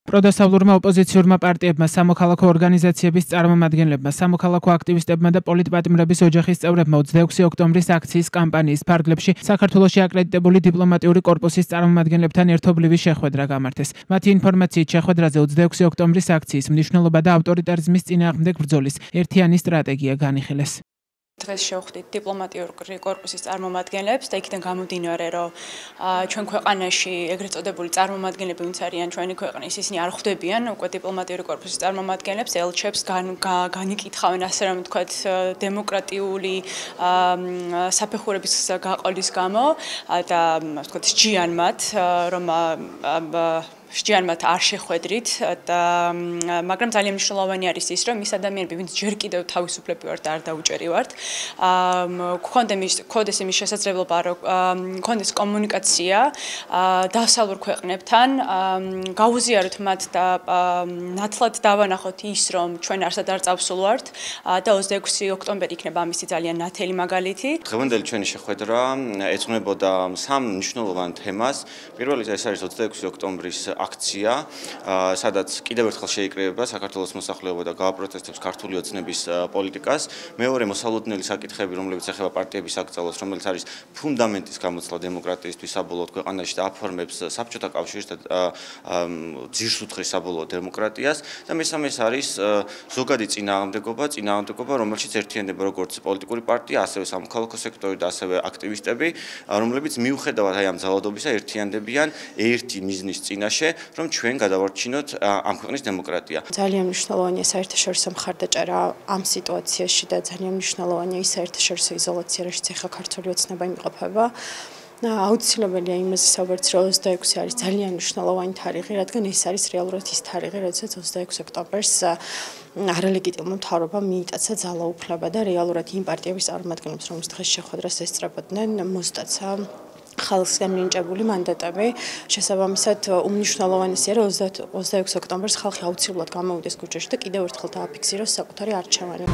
პროდასავლურმა ოპოზიციურმა პარტიებმა, სამოქალაქო ორგანიზაციების წარმომადგენლებმა, სამოქალაქო აქტივისტებმა და პოლიტპატიმრების ოჯახის წევრებმა 26 ოქტომბრის აქციის კამპანიის ფარგლებში საქართველოში აკრედიტებული დიპლომატიური კორპუსის წარმომადგენლებთან ერთობლივი შეხვედრა გამართეს. მათი ინფორმაციით შეხვედრაზე 26 ოქტომბრის აქციის მნიშვნელობა და ავტორიტარიზმის წინააღმდეგ ბრძოლის ერთიანი სტრატეგია განიხილეს. დღეს შევხვდით დიპლომატიური კორპუსის წარმომადგენლებს და იქიდან გამომდინარე, რომ ჩვენ ქვეყანაში ეგრეთ წოდებული წარმომადგენლები ვინც არიან ჩვენი ქვეყნის, ისინი არ ხვდებიან უკვე დიპლომატიური კორპუსის წარმომადგენლებს, ელჩებს განიკითხავენ, ასე რომ ვთქვათ, დემოკრატიული საფეხურების გაყოლის გამო და ვთქვათ, სჯიან მათ, რომ სჯიან მათ არ შეხვედრით და მაგრამ ძალიან მნიშვნელოვანი არის ის, რომ ის ადამიანები, ვინც ჯერ კიდევ თავისუფლები ვართ და არ დაუჭერივართ, გქონდეს იმის შესაძლებლობა, რომ გქონდეს კომუნიკაცია დასავლურ ქვეყნებთან, გაუზიაროთ მათ და ნათლად დავანახოთ ის, რომ ჩვენ არსად არ წავსულ ვართ და 26 ოქტომბერი იქნება ამისი ძალიან ნათელი მაგალითი. დღევანდელი ჩვენი შეხვედრა ეძღვნებოდა სამ მნიშვნელოვან თემას. პირველი ეს არის 26 ოქტომბრის აქცია, სადაც კიდევ ერთხელ შეიკრიბება საქართველოს მოსახლეობა და გააპროტესტებს ქართული ოცნების პოლიტიკას. მეორე მოსალოდნელი საკითხები, რომლებიც ეხება პარტიების აკრძალვას, რომელიც არის ფუნდამენტის გამოცვლა დემოკრატიისთვის საბოლოოდ ქვეყანაში და აფორმებს საბჭოთა კავშირს და ძირს უძღვის საბოლოოდ დემოკრატიას და მესამე არის ზოგადი წინააღმდეგობა, რომელშიც ერთიანდება როგორც პოლიტიკური პარტია, ასევე სამოქალაქო სექტორი და ასევე აქტივისტები, რომლებიც მიუხედავად ამ ძალადობისა ერთიანდებიან ერთი მიზნის წინაშე, რომ ჩვენ გადავარჩინოთ ამ ქვეყნის დემოკრატია. ძალიან მნიშვნელოვანია საერთაშორისო მხარდაჭერა ამ სიტუაციაში და ძალიან მნიშვნელოვანია ის საერთაშორისო იზოლაცია, რაშიც ახლა ქართული ოცნება იმყოფება. აუცილებელია იმაზე საუბარიც, რომ 26 არის ძალიან მნიშვნელოვანი თარიღი, რადგან ეს არის რეალურად ის თარიღი, როდესაც 26 ოქტომბერს არალეგიტიმურ მთავრობამ მიიტაცა ძალაუფლება და რეალურად იმ პარტიების წარმომადგენლებს, რომლებიც დღეს შეხვედრას ესწრებოდნენ, მოსტაცა ხალხისგან მინიჭებული მანდატები. შესაბამისად, უმნიშვნელოვანესია, რომ 26 ოქტომბერს ხალხი აუცილებლად გამოვიდეს ქუჩაში და კიდევ ერთხელ დააფიქსიროს საკუთარი არჩევანი.